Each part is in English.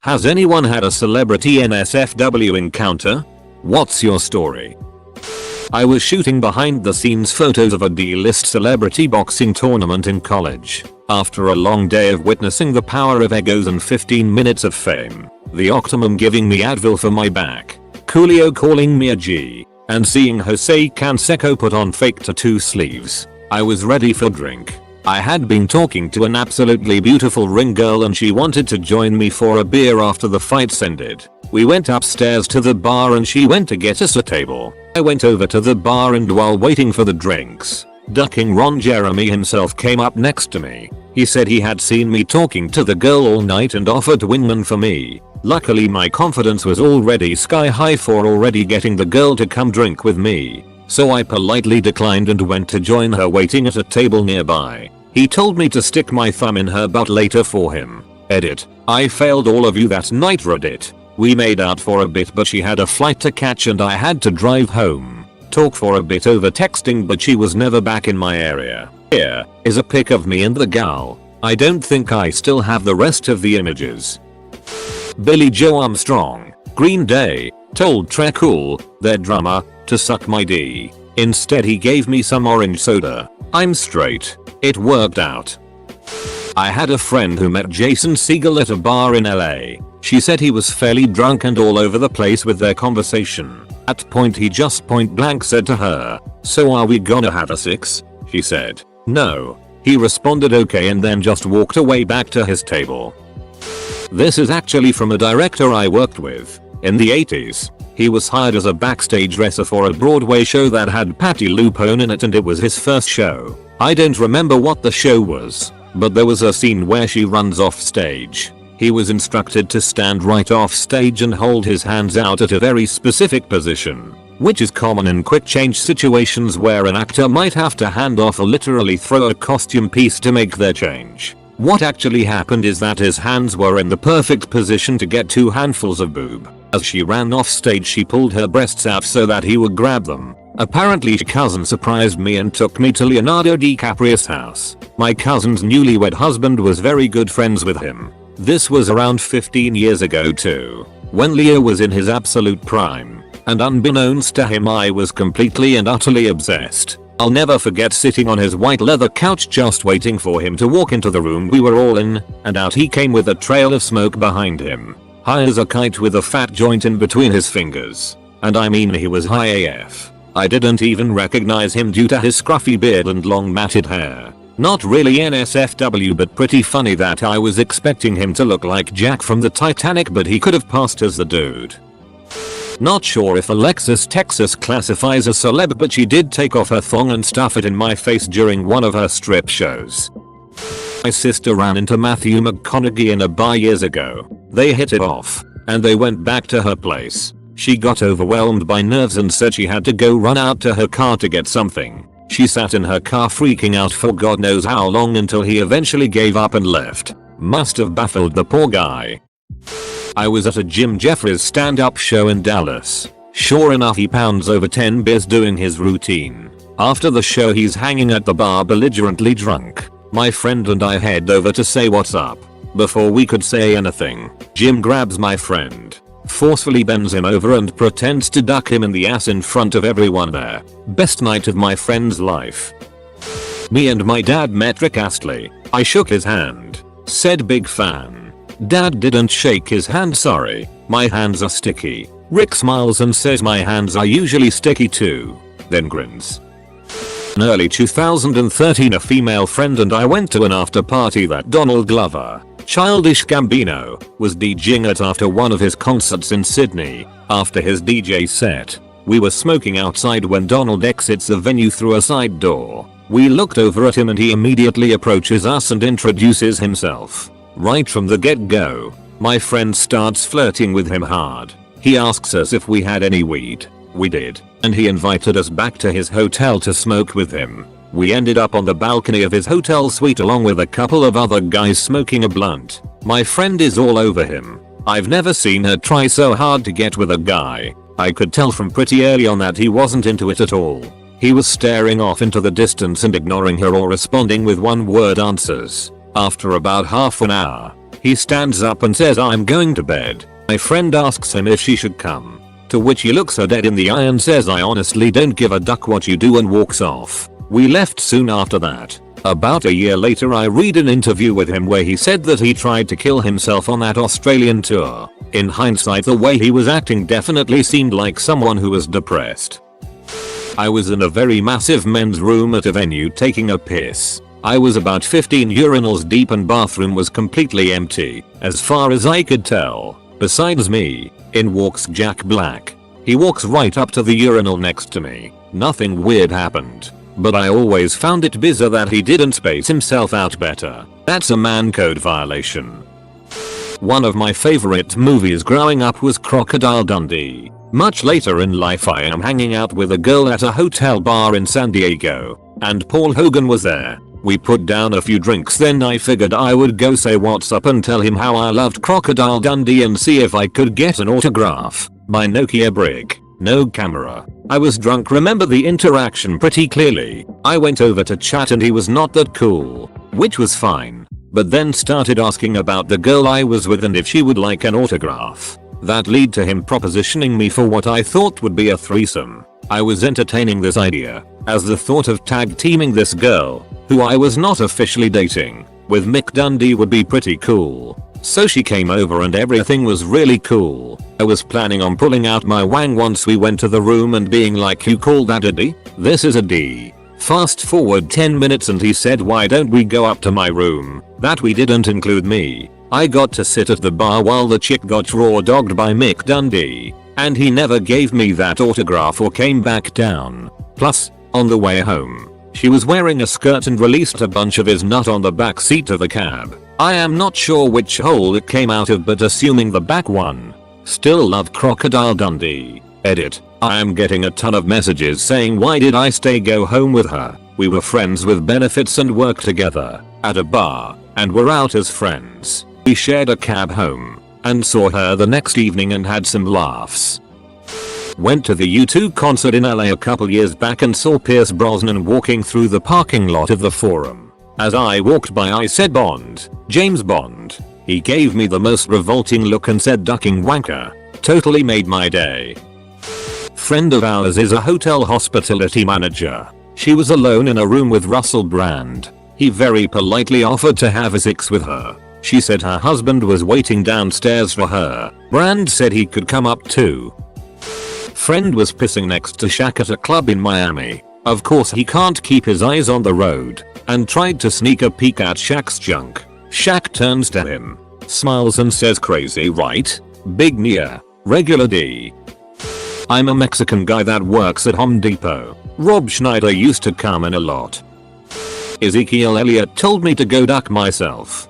Has anyone had a celebrity NSFW encounter? What's your story? I was shooting behind the scenes photos of a D-list celebrity boxing tournament in college. After a long day of witnessing the power of egos and 15 minutes of fame, the Octomom giving me Advil for my back, Coolio calling me a G, and seeing Jose Canseco put on fake tattoo sleeves, I was ready for drink. I had been talking to an absolutely beautiful ring girl and she wanted to join me for a beer after the fights ended. We went upstairs to the bar and she went to get us a table. I went over to the bar and while waiting for the drinks, ducking Ron Jeremy himself came up next to me. He said he had seen me talking to the girl all night and offered to wingman for me. Luckily my confidence was already sky high for already getting the girl to come drink with me. So I politely declined and went to join her waiting at a table nearby. He told me to stick my thumb in her butt later for him. Edit. I failed all of you that night. Reddit. We made out for a bit but she had a flight to catch and I had to drive home. Talk for a bit over texting but she was never back in my area. Here is a pic of me and the gal. I don't think I still have the rest of the images. Billy Joe Armstrong, Green Day, told Trecool, their drummer, to suck my D. Instead he gave me some orange soda. I'm straight. It worked out. I had a friend who met Jason Segel at a bar in LA. She said he was fairly drunk and all over the place with their conversation. At point he just point blank said to her, "So are we gonna have a six?" She said, "No." He responded okay and then just walked away back to his table. This is actually from a director I worked with. In the 80s, he was hired as a backstage dresser for a Broadway show that had Patti LuPone in it and it was his first show. I don't remember what the show was, but there was a scene where she runs off stage. He was instructed to stand right off stage and hold his hands out at a very specific position, which is common in quick change situations where an actor might have to hand off or literally throw a costume piece to make their change. What actually happened is that his hands were in the perfect position to get 2 handfuls of boob. As she ran off stage she pulled her breasts out so that he would grab them. Apparently her cousin surprised me and took me to Leonardo DiCaprio's house. My cousin's newlywed husband was very good friends with him. This was around 15 years ago too, when Leo was in his absolute prime, and unbeknownst to him I was completely and utterly obsessed. I'll never forget sitting on his white leather couch just waiting for him to walk into the room we were all in, and out he came with a trail of smoke behind him. High as a kite with a fat joint in between his fingers. And I mean he was high AF. I didn't even recognize him due to his scruffy beard and long matted hair. Not really NSFW but pretty funny that I was expecting him to look like Jack from the Titanic but he could have passed as the dude. Not sure if Alexis Texas classifies as celeb but she did take off her thong and stuff it in my face during one of her strip shows. My sister ran into Matthew McConaughey in a bar years ago. They hit it off, and they went back to her place. She got overwhelmed by nerves and said she had to go run out to her car to get something. She sat in her car freaking out for God knows how long until he eventually gave up and left. Must have baffled the poor guy. I was at a Jim Jeffries stand-up show in Dallas. Sure enough he pounds over 10 beers doing his routine. After the show he's hanging at the bar belligerently drunk. My friend and I head over to say what's up. Before we could say anything, Jim grabs my friend, forcefully bends him over and pretends to duck him in the ass in front of everyone there. Best night of my friend's life. Me and my dad met Rick Astley. I shook his hand. Said big fan. Dad didn't shake his hand, sorry. My hands are sticky. Rick smiles and says my hands are usually sticky too. Then grins. In early 2013 a female friend and I went to an after party that Donald Glover, Childish Gambino, was DJing at after one of his concerts in Sydney. After his DJ set, we were smoking outside when Donald exits the venue through a side door. We looked over at him and he immediately approaches us and introduces himself. Right from the get-go, my friend starts flirting with him hard. He asks us if we had any weed. We did, and he invited us back to his hotel to smoke with him. We ended up on the balcony of his hotel suite along with a couple of other guys smoking a blunt. My friend is all over him. I've never seen her try so hard to get with a guy. I could tell from pretty early on that he wasn't into it at all. He was staring off into the distance and ignoring her or responding with one-word answers. After about half an hour, He stands up and says I'm going to bed. My friend asks him if she should come. To which he looks her dead in the eye and says I honestly don't give a duck what you do and walks off. We left soon after that. About a year later I read an interview with him where he said that he tried to kill himself on that Australian tour. In hindsight the way he was acting definitely seemed like someone who was depressed. I was in a very massive men's room at a venue taking a piss. I was about 15 urinals deep and bathroom was completely empty, as far as I could tell. Besides me, in walks Jack Black. He walks right up to the urinal next to me. Nothing weird happened. But I always found it bizarre that he didn't space himself out better. That's a man code violation. One of my favorite movies growing up was Crocodile Dundee. Much later in life I am hanging out with a girl at a hotel bar in San Diego, and Paul Hogan was there. We put down a few drinks, then I figured I would go say what's up and tell him how I loved Crocodile Dundee and see if I could get an autograph. My Nokia brick. No camera. I was drunk, remember the interaction pretty clearly. I went over to chat and he was not that cool, which was fine. But then started asking about the girl I was with and if she would like an autograph. That led to him propositioning me for what I thought would be a threesome. I was entertaining this idea, as the thought of tag teaming this girl, who I was not officially dating, with Mick Dundee would be pretty cool. So she came over and everything was really cool. I was planning on pulling out my wang once we went to the room and being like, you call that a D? This is a D. Fast forward 10 minutes and he said why don't we go up to my room? That we didn't include me. I got to sit at the bar while the chick got raw dogged by Mick Dundee. And he never gave me that autograph or came back down. Plus, on the way home, she was wearing a skirt and released a bunch of his nut on the back seat of the cab. I am not sure which hole it came out of but assuming the back one. Still love Crocodile Dundee. Edit. I am getting a ton of messages saying why did I go home with her? We were friends with benefits and worked together at a bar and were out as friends. We shared a cab home and saw her the next evening and had some laughs. Went to the U2 concert in LA a couple years back and saw Pierce Brosnan walking through the parking lot of the Forum. As I walked by I said Bond, James Bond. He gave me the most revolting look and said ducking wanker. Totally made my day. Friend of ours is a hotel hospitality manager. She was alone in a room with Russell Brand. He very politely offered to have a sex with her. She said her husband was waiting downstairs for her. Brand said he could come up too. Friend was pissing next to Shaq at a club in Miami. Of course he can't keep his eyes on the road and tried to sneak a peek at Shaq's junk. Shaq turns to him, smiles and says crazy right? Big Nia. Regular D. I'm a Mexican guy that works at Home Depot. Rob Schneider used to come in a lot. Ezekiel Elliott told me to go duck myself.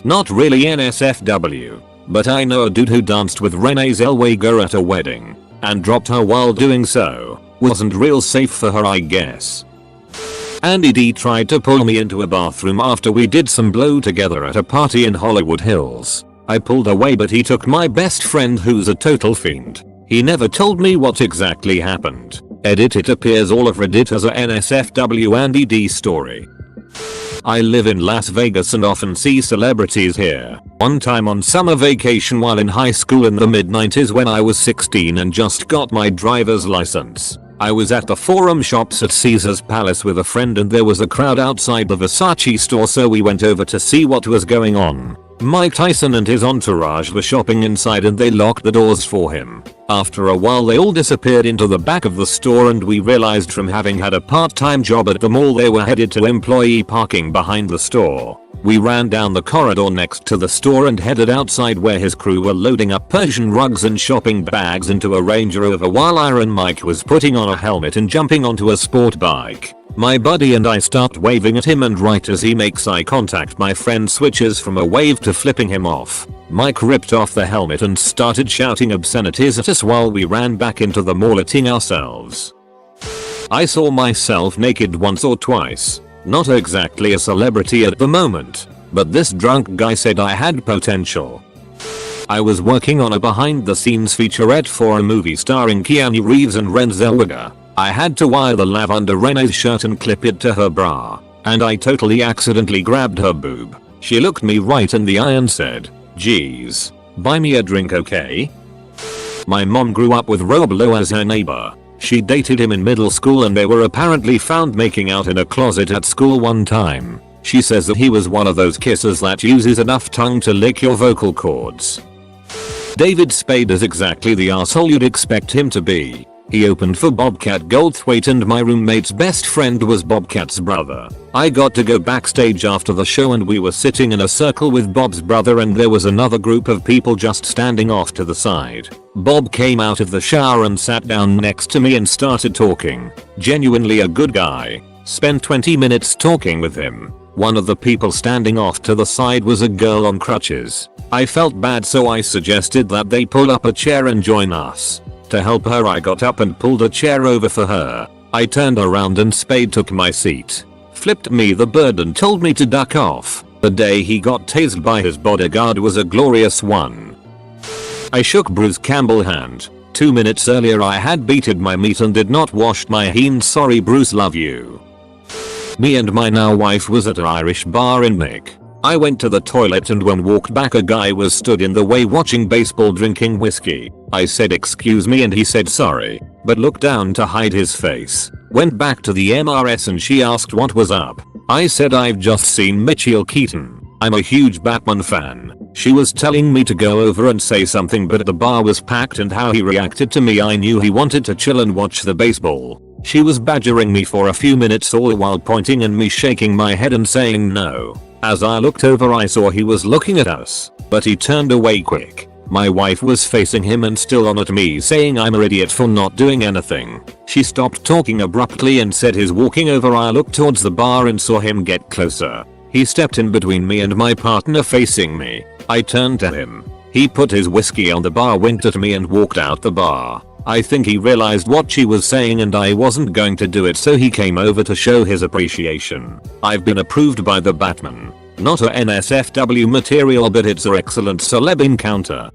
Not really NSFW, but I know a dude who danced with Renee Zellweger at a wedding and dropped her while doing so. Wasn't real safe for her I guess. Andy D tried to pull me into a bathroom after we did some blow together at a party in Hollywood Hills. I pulled away but he took my best friend who's a total fiend. He never told me what exactly happened. Edit it appears all of Reddit as a NSFW Andy D story. I live in Las Vegas and often see celebrities here. One time on summer vacation while in high school in the mid-90s when I was 16 and just got my driver's license. I was at the Forum Shops at Caesar's Palace with a friend and there was a crowd outside the Versace store so we went over to see what was going on. Mike Tyson and his entourage were shopping inside and they locked the doors for him. After a while they all disappeared into the back of the store and we realized from having had a part-time job at the mall they were headed to employee parking behind the store. We ran down the corridor next to the store and headed outside where his crew were loading up Persian rugs and shopping bags into a Range Rover while Iron Mike was putting on a helmet and jumping onto a sport bike. My buddy and I start waving at him and right as he makes eye contact my friend switches from a wave to flipping him off. Mike ripped off the helmet and started shouting obscenities at us while we ran back into the mall eating ourselves. I saw myself naked once or twice. Not exactly a celebrity at the moment, but this drunk guy said I had potential. I was working on a behind the scenes featurette for a movie starring Keanu Reeves and Renee Zellweger. I had to wire the lav under Renee's shirt and clip it to her bra, and I totally accidentally grabbed her boob. She looked me right in the eye and said, "Geez, buy me a drink, okay?" My mom grew up with Rob Lowe as her neighbor. She dated him in middle school and they were apparently found making out in a closet at school one time. She says that he was one of those kissers that uses enough tongue to lick your vocal cords. David Spade is exactly the asshole you'd expect him to be. He opened for Bobcat Goldthwait and my roommate's best friend was Bobcat's brother. I got to go backstage after the show and we were sitting in a circle with Bob's brother and there was another group of people just standing off to the side. Bob came out of the shower and sat down next to me and started talking. Genuinely a good guy. Spent 20 minutes talking with him. One of the people standing off to the side was a girl on crutches. I felt bad so I suggested that they pull up a chair and join us. To help her I got up and pulled a chair over for her. I turned around and Spade took my seat. Flipped me the bird and told me to duck off. The day he got tased by his bodyguard was a glorious one. I shook Bruce Campbell's hand. 2 minutes earlier I had beaten my meat and did not wash my hands. Sorry Bruce, love you. Me and my now wife was at an Irish bar in Mick. I went to the toilet and when walked back a guy was stood in the way watching baseball drinking whiskey. I said excuse me and he said sorry, but looked down to hide his face. Went back to the MRS and she asked what was up. I said I've just seen Michael Keaton. I'm a huge Batman fan. She was telling me to go over and say something but the bar was packed and how he reacted to me I knew he wanted to chill and watch the baseball. She was badgering me for a few minutes all while pointing and me shaking my head and saying no. As I looked over I saw he was looking at us, but he turned away quick. My wife was facing him and still on at me saying I'm an idiot for not doing anything. She stopped talking abruptly and said he's walking over. I looked towards the bar and saw him get closer. He stepped in between me and my partner facing me. I turned to him. He put his whiskey on the bar, winked at me and walked out the bar. I think he realized what she was saying and I wasn't going to do it so he came over to show his appreciation. I've been approved by the Batman. Not a NSFW material but it's an excellent celeb encounter.